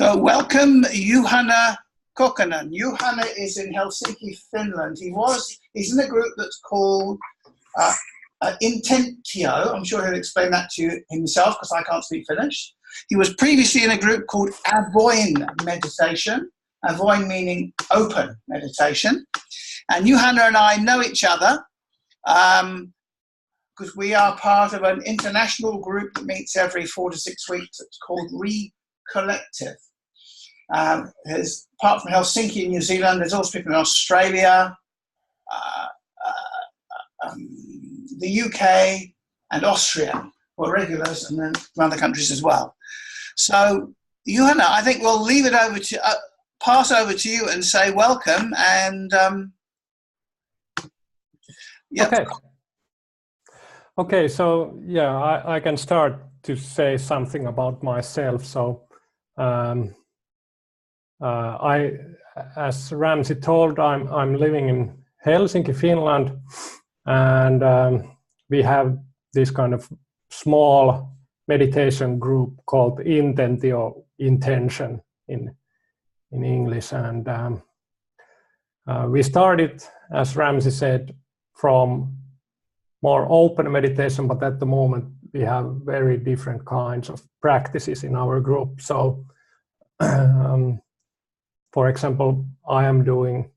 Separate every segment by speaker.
Speaker 1: So welcome, Juhana Kokkonen. Juhana is in Helsinki, Finland. He's in a group that's called Intentio. I'm sure he'll explain that to you himself because I can't speak Finnish. He was previously in a group called Avoin meditation. Avoin meaning open meditation. And Juhana and I know each other because we are part of an international group that meets every 4 to 6 weeks. It's called Recollective. Apart from Helsinki in New Zealand, there's also people in Australia, the UK and Austria who are regulars, and then from other countries as well. So, Juhana, I think we'll leave it over to, pass over to you and say welcome and yeah.
Speaker 2: Okay, so yeah, I can start to say something about myself. So as Ramsey told, I'm living in Helsinki, Finland, and we have this kind of small meditation group called Intentio, intention in English, and we started, as Ramsey said, from more open meditation, but at the moment we have very different kinds of practices in our group. So for example, I am doing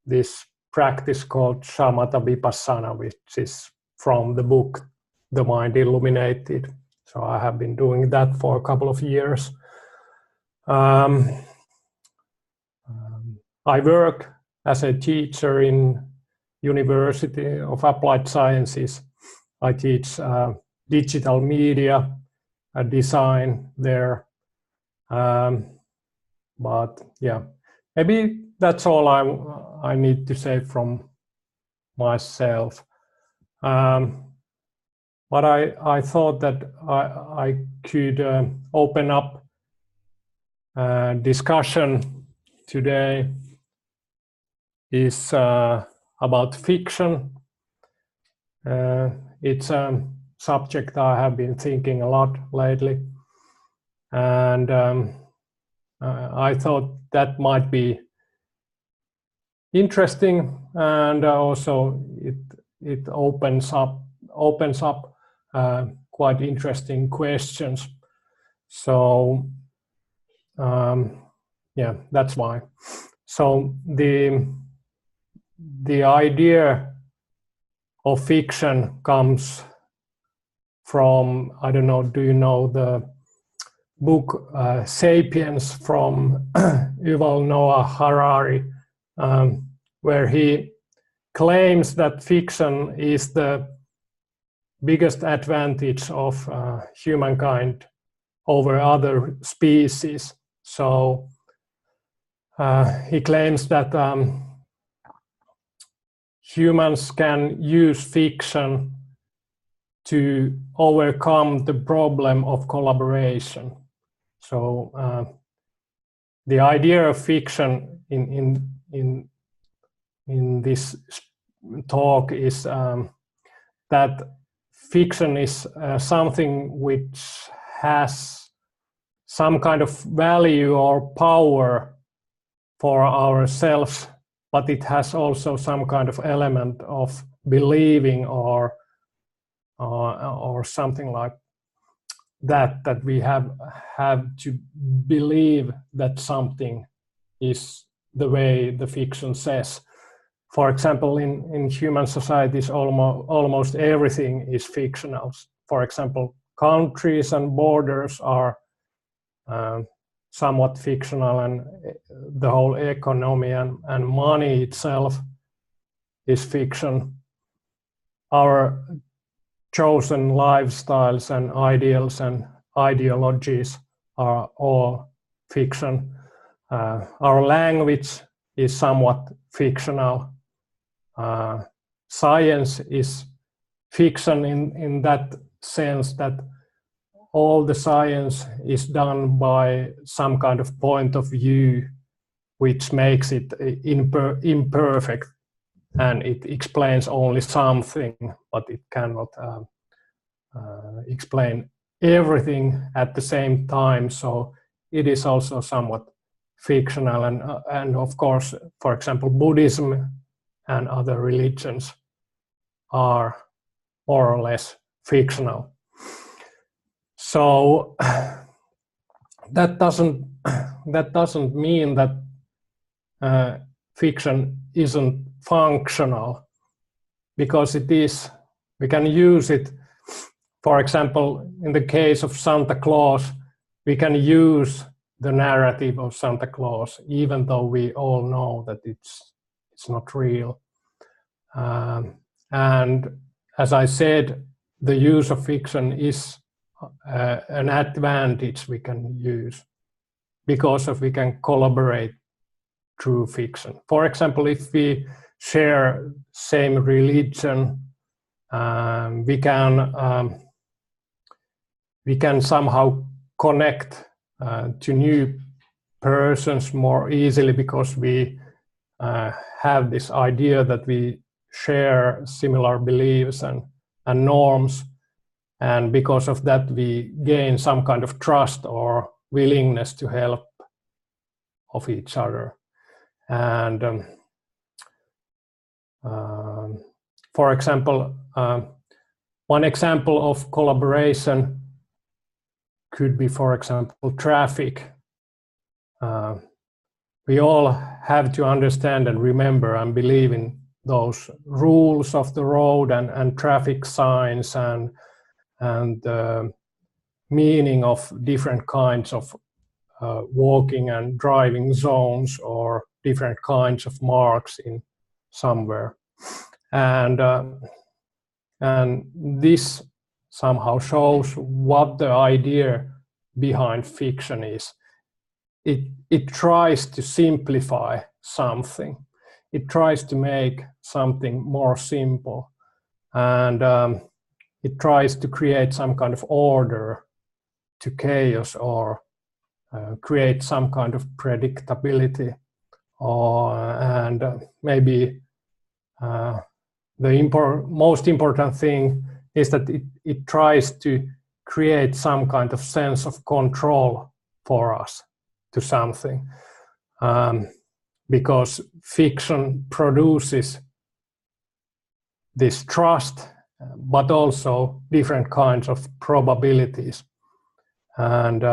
Speaker 2: this practice called samatha vipassana, which is from the book The Mind Illuminated. So I have been doing that for a couple of years. I work as a teacher in University of Applied Sciences. I teach digital media design there. But yeah, maybe that's all I need to say from myself. But I thought that I could open up a discussion today is about fiction. It's a subject I have been thinking a lot lately, and I thought that might be interesting, and also it opens up quite interesting questions. So yeah, that's why. So the idea of fiction comes from, I don't know, do you know the book Sapiens from Yuval Noah Harari, where he claims that fiction is the biggest advantage of humankind over other species. So he claims that humans can use fiction to overcome the problem of collaboration. So the idea of fiction in this talk is that fiction is something which has some kind of value or power for ourselves, but it has also some kind of element of believing or something like that we have to believe that something is the way the fiction says. For example, in human societies, almost everything is fictional. For example, countries and borders are somewhat fictional, and the whole economy and money itself is fiction. Our chosen lifestyles and ideals and ideologies are all fiction. Our language is somewhat fictional. Science is fiction in that sense that all the science is done by some kind of point of view which makes it imperfect, and it explains only something, but it cannot explain everything at the same time. So it is also somewhat fictional, and of course, for example, Buddhism and other religions are more or less fictional. So that doesn't mean that fiction isn't functional, because it is. We can use it. For example, in the case of Santa Claus, we can use the narrative of Santa Claus, even though we all know that it's not real. And as I said, the use of fiction is an advantage we can use, because we can collaborate through fiction. For example, if we share same religion, we can somehow connect to new persons more easily, because we have this idea that we share similar beliefs and norms, and because of that we gain some kind of trust or willingness to help of each other. And for example, one example of collaboration could be, for example, traffic. We all have to understand and remember and believe in those rules of the road and traffic signs and the meaning of different kinds of walking and driving zones, or different kinds of marks in somewhere. And this somehow shows what the idea behind fiction is. It tries to simplify something. It tries to make something more simple, and it tries to create some kind of order to chaos, or create some kind of predictability, and maybe the most important thing is that it tries to create some kind of sense of control for us to something, because fiction produces this trust, but also different kinds of probabilities, and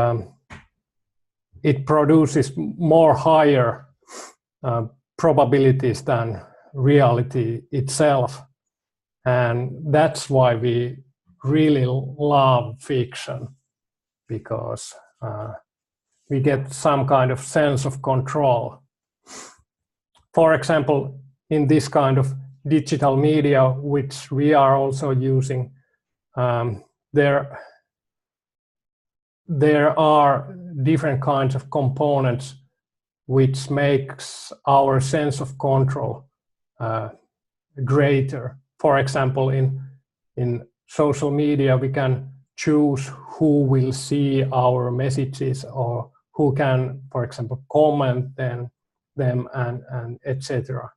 Speaker 2: it produces more higher probabilities than reality itself. And that's why we really love fiction, because we get some kind of sense of control. For example, in this kind of digital media, which we are also using, there are different kinds of components which makes our sense of control greater. For example, in social media, we can choose who will see our messages, or who can, for example, comment them and etc.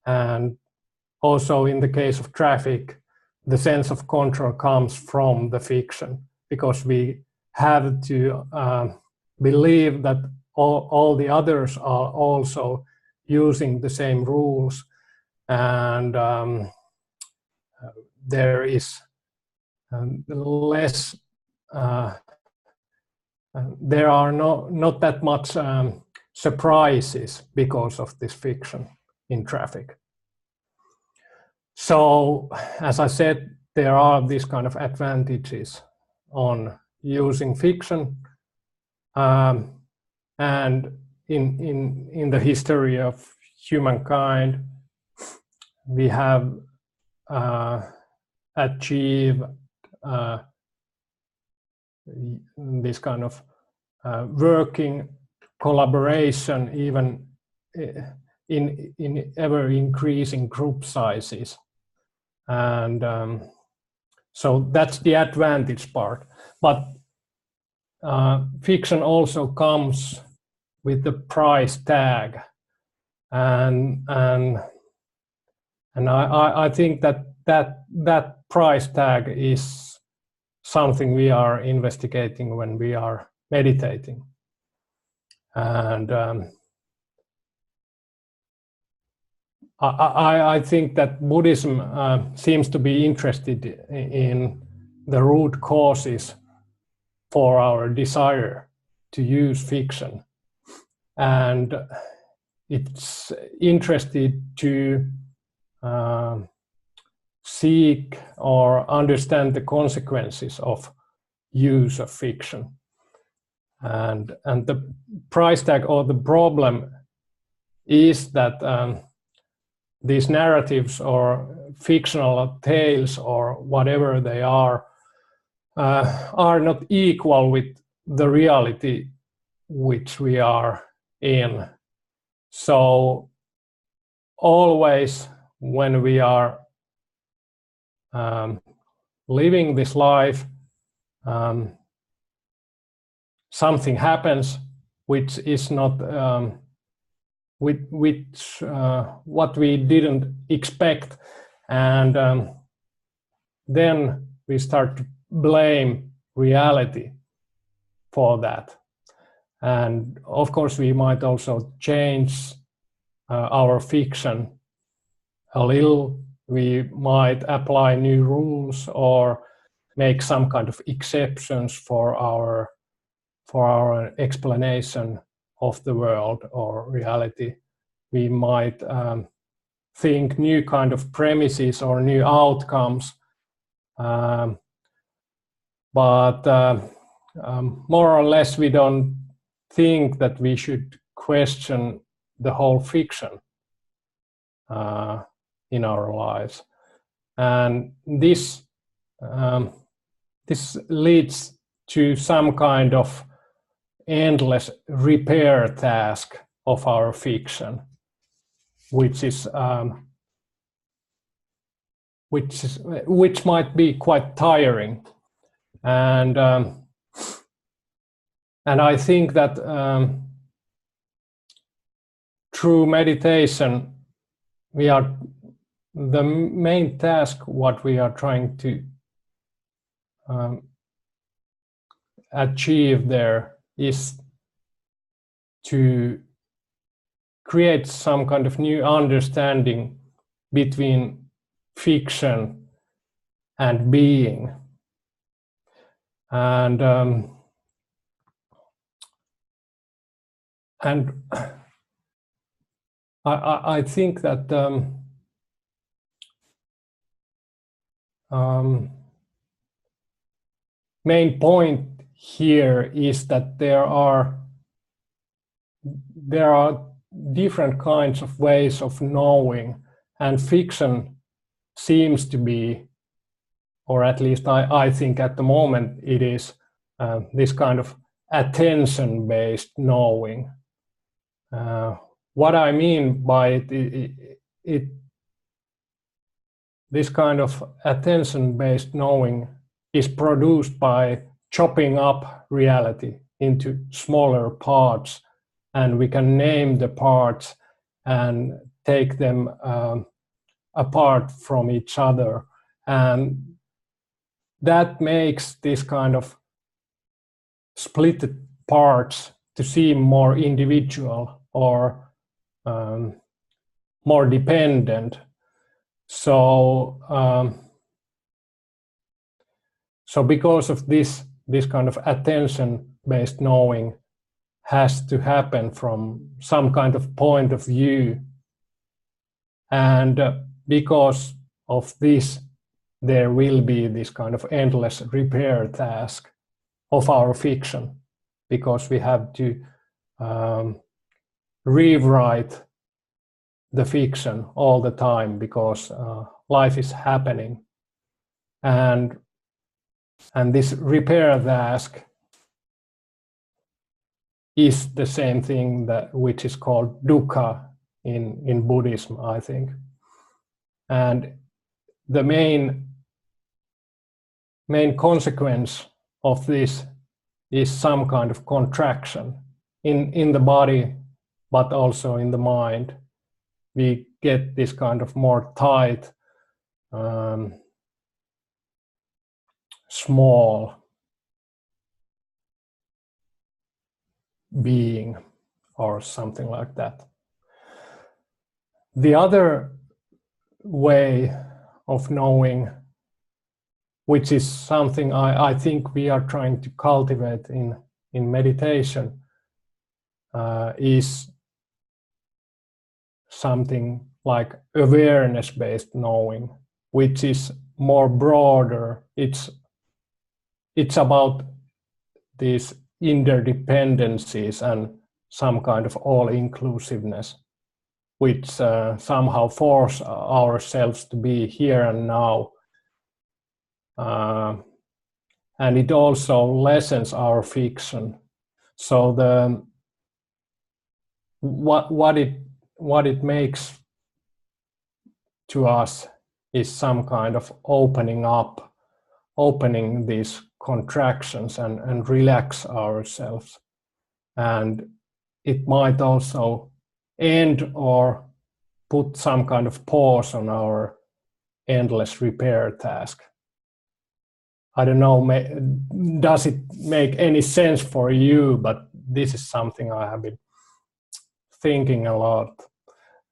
Speaker 2: And also in the case of traffic, the sense of control comes from the fiction, because we have to believe that all the others are also using the same rules, and there is less, there are not that much surprises because of this fiction in traffic. So, as I said, there are these kind of advantages on using fiction, and in the history of humankind, we have achieved this kind of working collaboration, even in ever increasing group sizes, and so that's the advantage part. But fiction also comes with the price tag, and I think that price tag is something we are investigating when we are meditating. And I think that Buddhism seems to be interested in the root causes for our desire to use fiction, and it's interested to seek or understand the consequences of use of fiction. And the price tag or the problem is that these narratives or fictional tales or whatever they are not equal with the reality which we are in. So always when we are living this life, something happens which is not what we didn't expect, and then we start to blame reality for that. And of course we might also change our fiction a little. We might apply new rules or make some kind of exceptions for our explanation of the world or reality. We might think new kind of premises or new outcomes, but more or less we don't think that we should question the whole fiction in our lives. And this leads to some kind of endless repair task of our fiction, which might be quite tiring. And I think that through meditation, the main task what we are trying to achieve there is to create some kind of new understanding between fiction and being. And I think that main point here is that there are different kinds of ways of knowing, and fiction seems to be, or at least I think at the moment it is, this kind of attention-based knowing. What I mean by it, this kind of attention-based knowing is produced by chopping up reality into smaller parts, and we can name the parts and take them apart from each other, and that makes this kind of split parts to seem more individual or more dependent. So because of this kind of attention-based knowing has to happen from some kind of point of view, and because of this there will be this kind of endless repair task of our fiction, because we have to rewrite the fiction all the time, because life is happening, and this repair task is the same thing which is called dukkha in Buddhism, I think. And the main consequence of this is some kind of contraction in the body, but also in the mind. We get this kind of more tight, small being. or something like that. The other way of knowing, which is something I think we are trying to cultivate in meditation, is something like awareness-based knowing, which is more broader. It's about these interdependencies and some kind of all-inclusiveness, which somehow force ourselves to be here and now. And it also lessens our fiction. So what it makes to us is some kind of opening these contractions and relax ourselves. And it might also end or put some kind of pause on our endless repair task. I don't know, does it make any sense for you? But this is something I have been thinking a lot.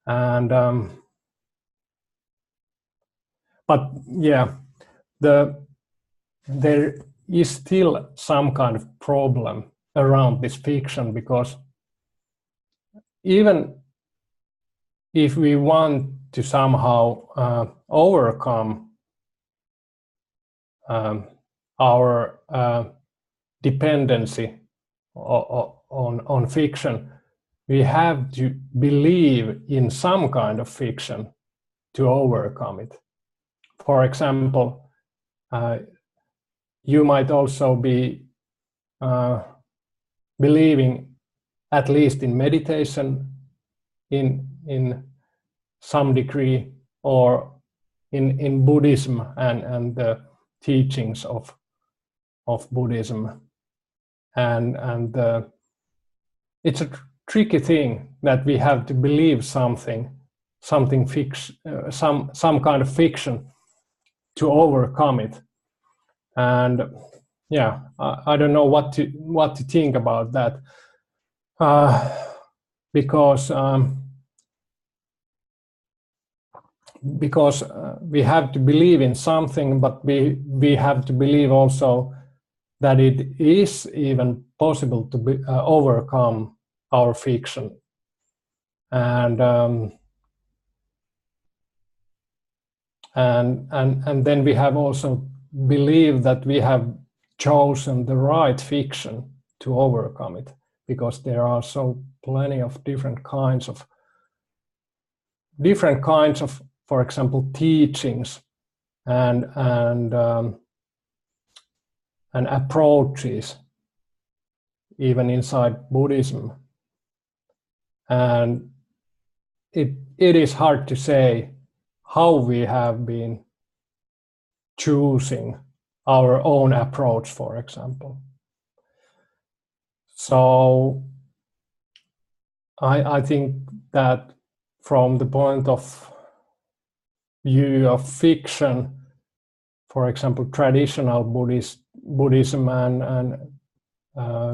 Speaker 2: And but yeah, there is still some kind of problem around this fiction, because even if we want to somehow overcome our dependency on fiction, we have to believe in some kind of fiction to overcome it. For example, you might also be believing, at least in meditation, in some degree, or in Buddhism and the teachings of Buddhism, and it's a tricky thing that we have to believe something fiction, some kind of fiction to overcome it. And yeah, I don't know what to think about that, because we have to believe in something, but we have to believe also that it is even possible to overcome our fiction. And then we have also believed that we have chosen the right fiction to overcome it, because there are so plenty of different kinds of, for example, teachings and approaches, even inside Buddhism. And it is hard to say how we have been choosing our own approach, for example. So I think that from the point of view of fiction, for example, traditional Buddhism and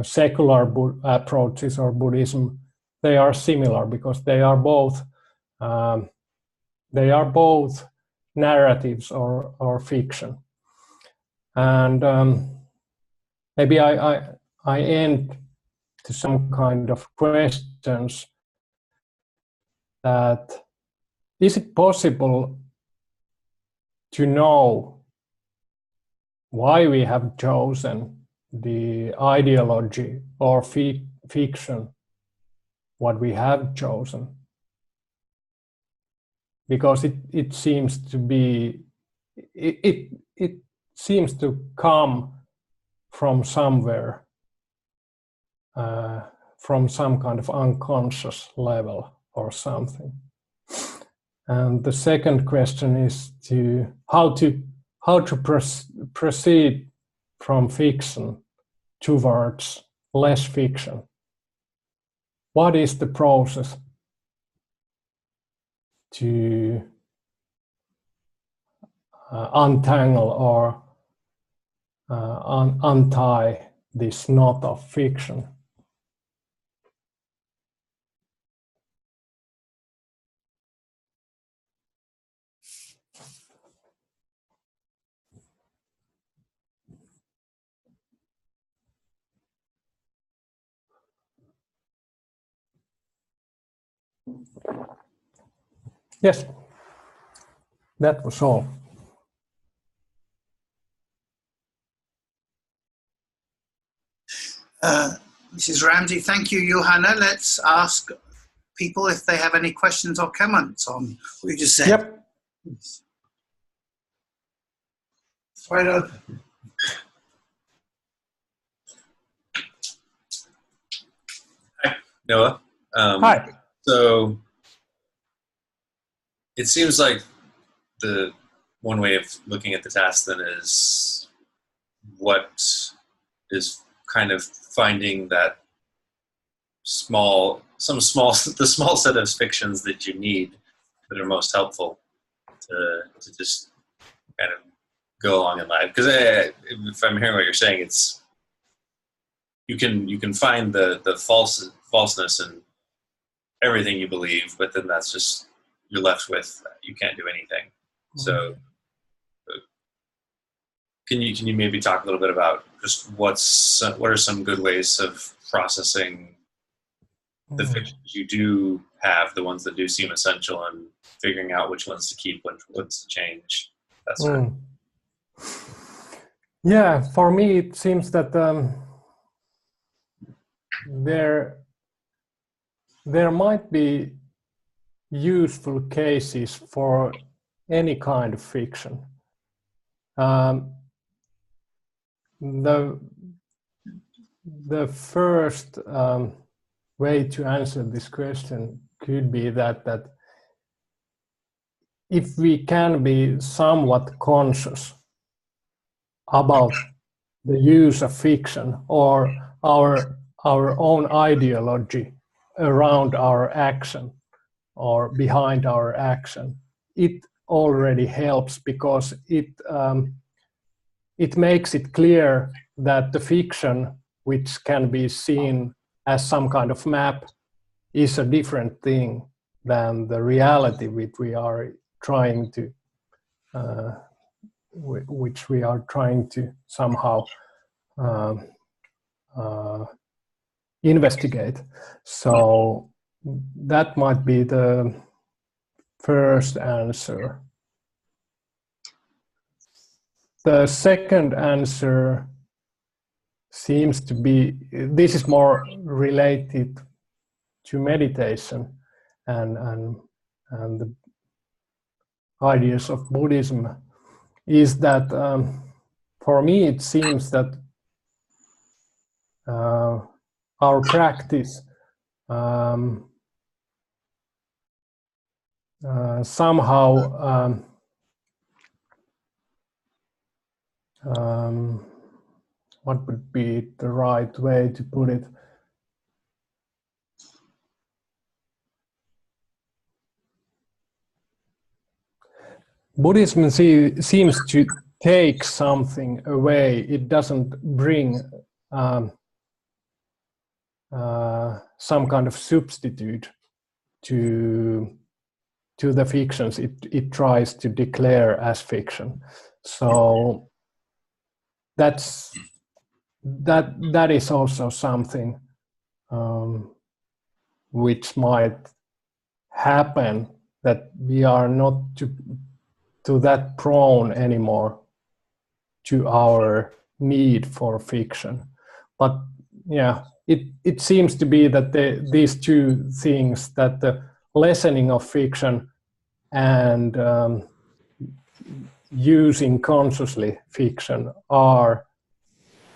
Speaker 2: secular approaches or Buddhism, they are similar, because they are both narratives or fiction. And maybe I end to some kind of questions that, is it possible to know why we have chosen the ideology or fiction what we have chosen? Because it seems to be, it seems to come from somewhere, from some kind of unconscious level or something. And the second question is how to proceed from fiction towards less fiction. What is the process to untangle or untie this knot of fiction? Yes, that was all.
Speaker 1: Mrs. Ramsey, thank you, Juhana. Let's ask people if they have any questions or comments on what you just said.
Speaker 2: Yep.
Speaker 1: It's right open.
Speaker 3: Hi, Noah.
Speaker 2: Hi.
Speaker 3: So it seems like the one way of looking at the task then is what is kind of finding that the small set of fictions that you need that are most helpful to just kind of go along in life. Because if I'm hearing what you're saying, it's you can find the falseness in everything you believe, but then that's just you're left with you can't do anything. Mm-hmm. So can you maybe talk a little bit about just what are some good ways of processing the fictions you do have, the ones that do seem essential, and figuring out which ones to keep, which ones to change? That's right.
Speaker 2: Yeah, for me it seems that there might be useful cases for any kind of fiction. The first way to answer this question could be that if we can be somewhat conscious about the use of fiction or our own ideology around our action or behind our action, it already helps, because it makes it clear that the fiction, which can be seen as some kind of map, is a different thing than the reality which we are trying to somehow investigate. So that might be the first answer. The second answer seems to be, this is more related to meditation and the ideas of Buddhism, is that for me it seems that our practice somehow what would be the right way to put it? Buddhism seems to take something away. It doesn't bring some kind of substitute to the fictions it tries to declare as fiction. So that is also something which might happen, that we are not to that prone anymore to our need for fiction. But yeah, it seems to be that these two things, that the lessening of fiction and using consciously fiction, are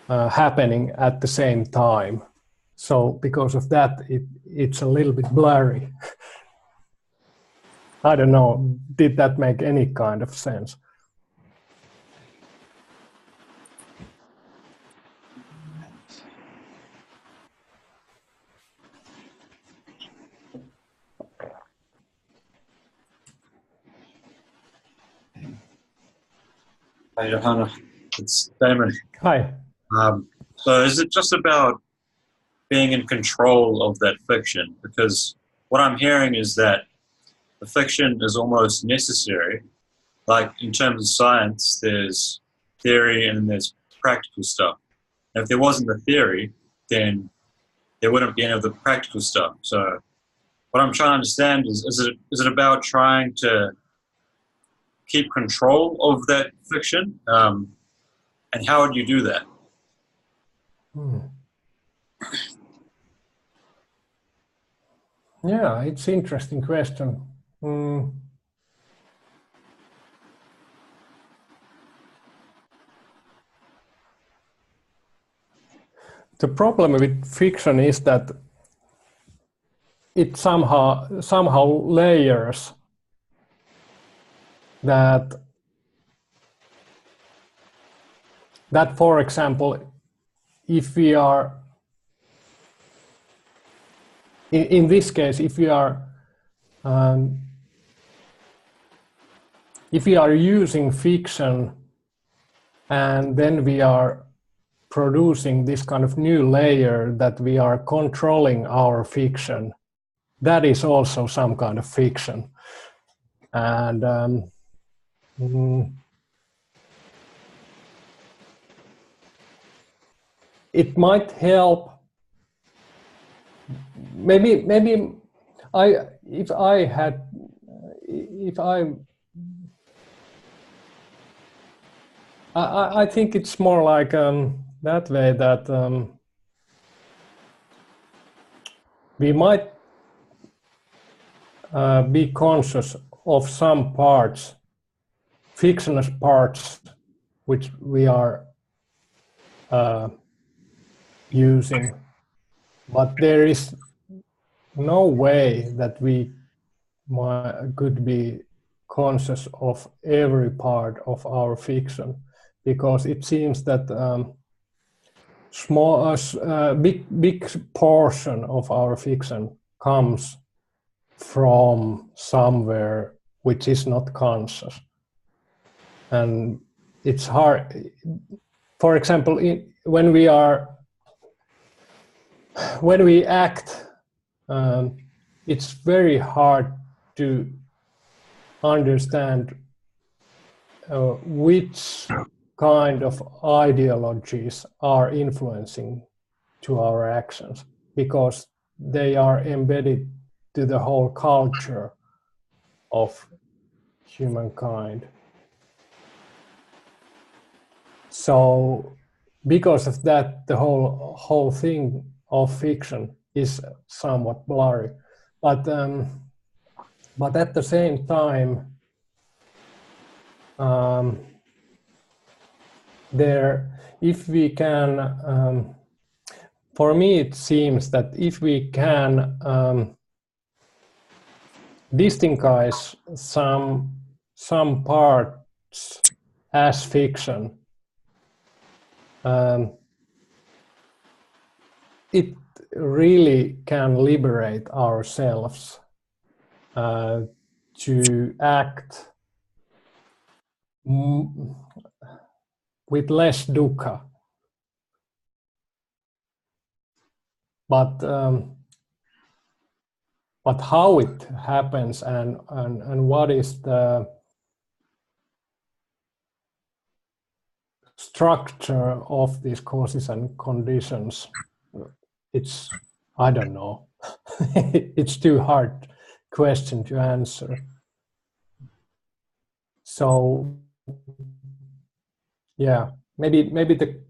Speaker 2: happening at the same time. So because of that, it's a little bit blurry. I don't know, did that make any kind of sense?
Speaker 3: Hi, Juhana. It's Damon.
Speaker 2: Hi.
Speaker 3: So is it just about being in control of that fiction? Because what I'm hearing is that the fiction is almost necessary. Like in terms of science, there's theory and there's practical stuff. And if there wasn't the theory, then there wouldn't be any of the practical stuff. So what I'm trying to understand is it about trying to keep control of that fiction? And how would you do that?
Speaker 2: Yeah, it's an interesting question. The problem with fiction is that it somehow layers that, for example, if we are in this case, if we are using fiction and then we are producing this kind of new layer that we are controlling our fiction, that is also some kind of fiction. And it might help. Maybe I think it's more like that way, that we might be conscious of some parts, fictional parts, which we are using, but there is no way that we could be conscious of every part of our fiction, because it seems that big portion of our fiction comes from somewhere which is not conscious, and it's hard. For example, when we act, it's very hard to understand which kind of ideologies are influencing to our actions, because they are embedded to the whole culture of humankind. So because of that, the whole thing of fiction is somewhat blurry. But at the same time, if we can, for me it seems that if we can distinguish some parts as fiction, it really can liberate ourselves to act with less dukkha. But how it happens and what is the structure of these causes and conditions, I don't know. It's too hard question to answer. So yeah, maybe the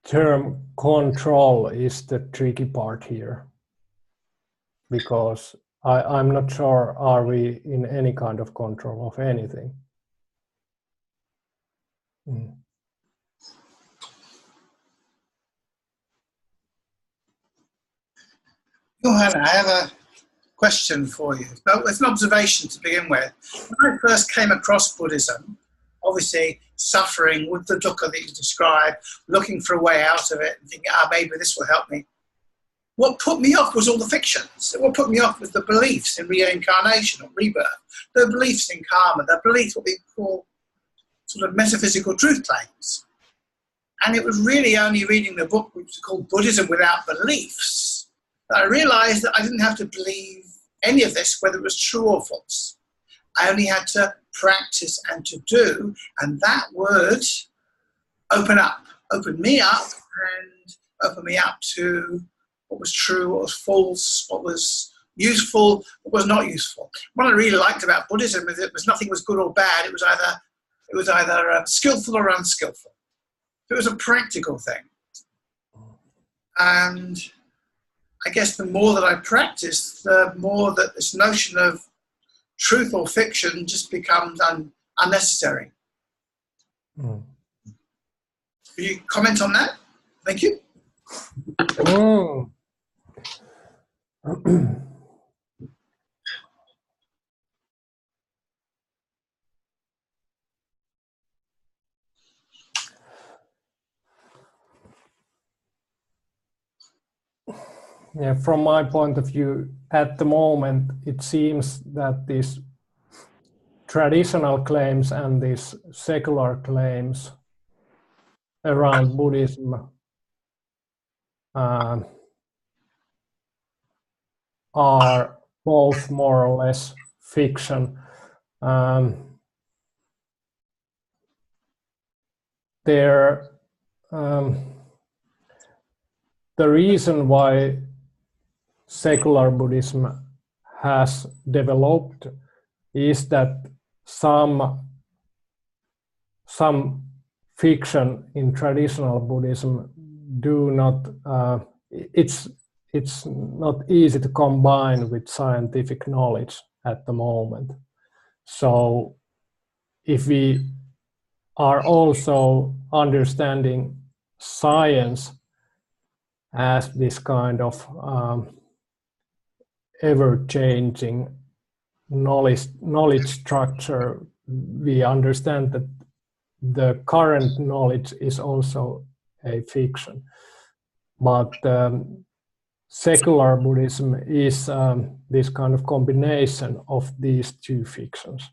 Speaker 2: term control is the tricky part here, because I'm not sure are we in any kind of control of anything.
Speaker 1: Juhana, I have a question for you. It's an observation to begin with. When I first came across Buddhism, obviously suffering with the dukkha that you described, looking for a way out of it and thinking, maybe this will help me. What put me off was all the fictions. What put me off was the beliefs in reincarnation or rebirth, the beliefs in karma, the beliefs what we call sort of metaphysical truth claims. And it was really only reading the book, which is called Buddhism Without Beliefs, that I realized that I didn't have to believe any of this, whether it was true or false. I only had to practice and to do, and that would open me up and open me up to what was true, what was false, what was useful, what was not useful. What I really liked about Buddhism is it was nothing was good or bad. It was either skillful or unskillful. It was a practical thing. And I guess the more that I practiced, the more that this notion of truth or fiction just becomes unnecessary. Can you comment on that? Thank you.
Speaker 2: Yeah, from my point of view, at the moment, it seems that these traditional claims and these secular claims around Buddhism are both more or less fiction. The reason why secular Buddhism has developed is that some fiction in traditional Buddhism do not, it's not easy to combine with scientific knowledge at the moment. So if we are also understanding science as this kind of ever-changing knowledge structure, we understand that the current knowledge is also a fiction. But secular Buddhism is this kind of combination of these two fictions.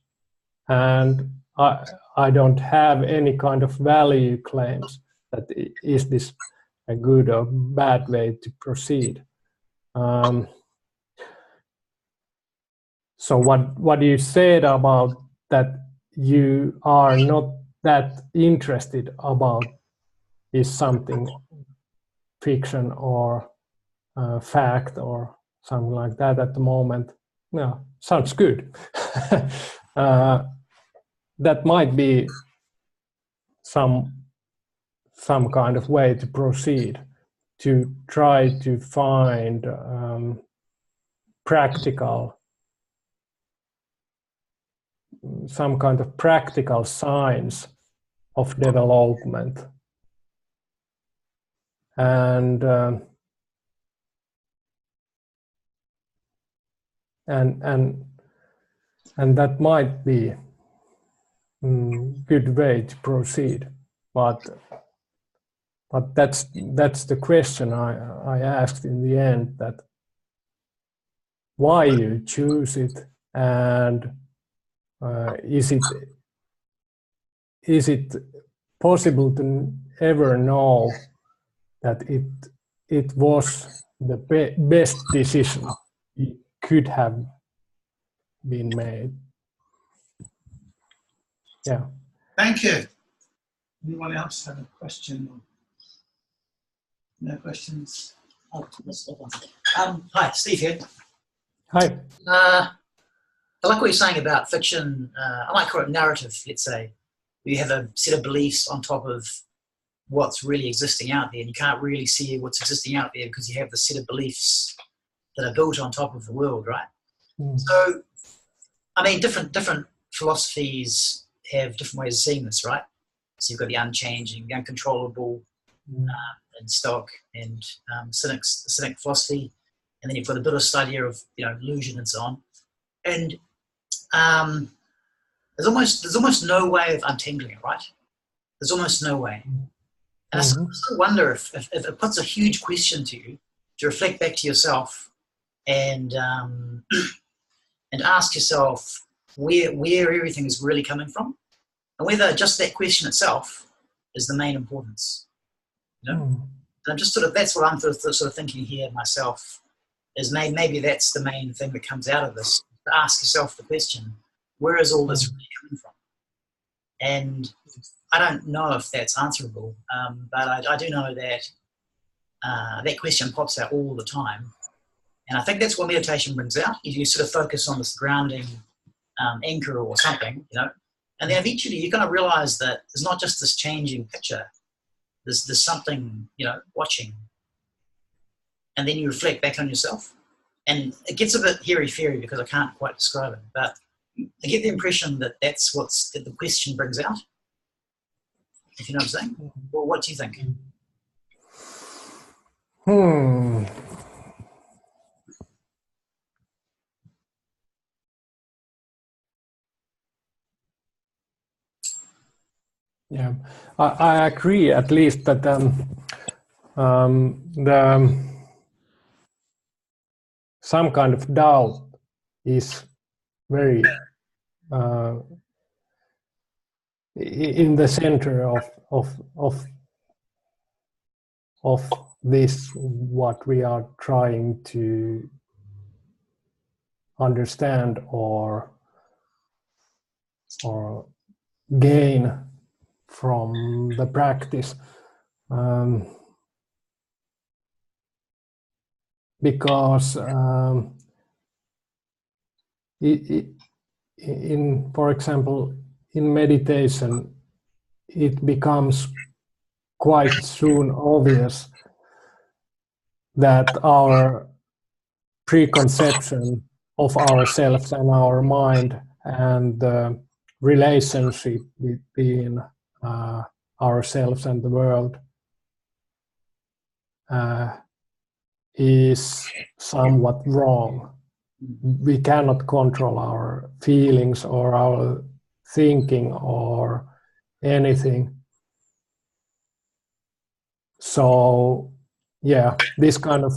Speaker 2: And I don't have any kind of value claims that is this a good or bad way to proceed. So what you said about that you are not that interested about is something fiction or fact or something like that at the moment. Yeah, sounds good. That might be some kind of way to proceed, to try to find some kind of practical signs of development. And that might be good way to proceed, but that's the question I asked in the end, that why you choose it, and is it possible to ever know that it was the best decision it could have been made? Yeah.
Speaker 1: Thank you. Anyone else have a question? No questions?
Speaker 4: Hi, Steve here.
Speaker 2: Hi.
Speaker 4: I like what you're saying about fiction. I might call it narrative, let's say. You have a set of beliefs on top of what's really existing out there, and you can't really see what's existing out there because you have the set of beliefs that are built on top of the world, right? So, I mean, different philosophies have different ways of seeing this, right? So you've got the unchanging, the uncontrollable, and Stoic and Cynic philosophy, and then you've got a Buddhist idea of illusion and so on. And there's almost no way of untangling it, right? There's almost no way. And I sort of wonder if it puts a huge question to you to reflect back to yourself and ask yourself where everything is really coming from, and whether just that question itself is the main importance. And I'm just that's what I'm sort of thinking here myself is maybe that's the main thing that comes out of this. To ask yourself the question, where is all this really coming from? And I don't know if that's answerable, but I do know that that question pops out all the time. And I think that's what meditation brings out. You sort of focus on this grounding anchor or something, you know, and then eventually you're going to realize that it's not just this changing picture. There's something, you know, watching. And then you reflect back on yourself. And it gets a bit hairy-fairy because I can't quite describe it. But I get the impression that that's that the question brings out. If you know what I'm saying? Well, what do you think?
Speaker 2: Yeah, I agree at least that some kind of doubt is very in the center of this, what we are trying to understand or gain from the practice, because for example, in meditation, it becomes quite soon obvious that our preconception of ourselves and our mind and the relationship between ourselves and the world is somewhat wrong. We cannot control our feelings or our thinking or anything. So, yeah, this kind of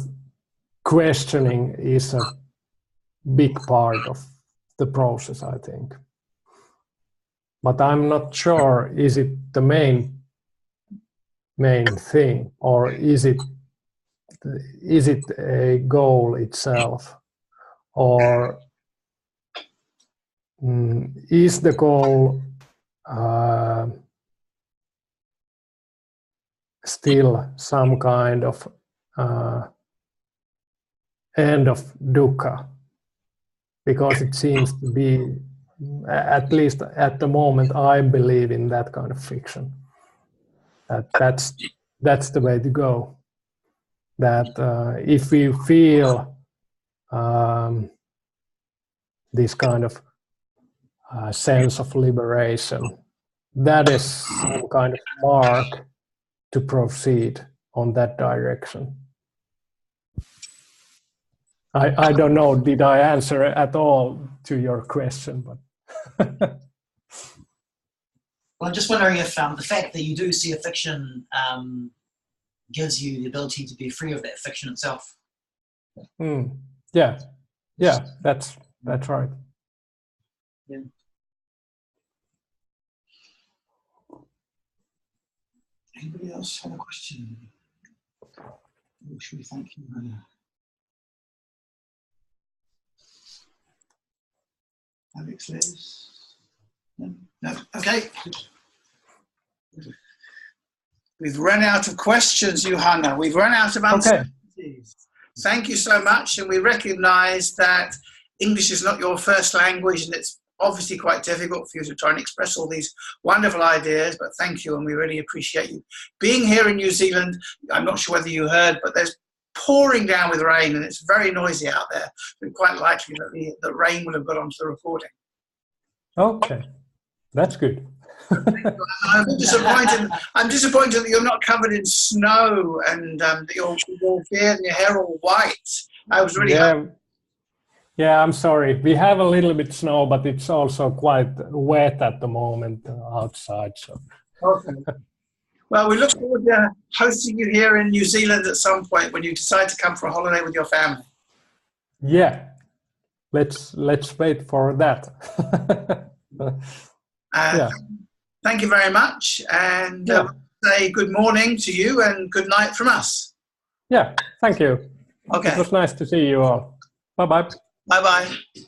Speaker 2: questioning is a big part of the process, I think. But I'm not sure, is it the main thing, or is it a goal itself, or is the goal still some kind of end of dukkha? Because it seems to be, at least at the moment, I believe in that kind of fiction. That's the way to go. That if we feel this kind of sense of liberation, that is some kind of mark to proceed on that direction. I don't know, did I answer at all to your question? But
Speaker 4: well, I'm just wondering if the fact that you do see a fiction gives you the ability to be free of that fiction itself.
Speaker 2: Yeah, that's right.
Speaker 4: Yeah.
Speaker 1: Anybody else have a question? Should we thank you? Alex, Liz? No? Okay. We've run out of questions, Juhana. We've run out of uncertainties. Okay. Thank you so much. And we recognize that English is not your first language, and it's obviously quite difficult for you to try and express all these wonderful ideas, but thank you, and we really appreciate you being here in New Zealand. I'm not sure whether you heard, but there's pouring down with rain, and it's very noisy out there. It's quite likely that the rain will have got onto the recording.
Speaker 2: Okay, that's good.
Speaker 1: I'm disappointed that you're not covered in snow and that your beard and your hair are all white. I was really happy.
Speaker 2: Yeah, I'm sorry. We have a little bit snow, but it's also quite wet at the moment outside. So.
Speaker 1: Okay. Well, we look forward to hosting you here in New Zealand at some point when you decide to come for a holiday with your family.
Speaker 2: Yeah, let's wait for that.
Speaker 1: Yeah. Thank you very much, and say good morning to you and good night from us.
Speaker 2: Yeah, thank you.
Speaker 1: Okay.
Speaker 2: It was nice to see you all. Bye-bye.
Speaker 1: Bye-bye.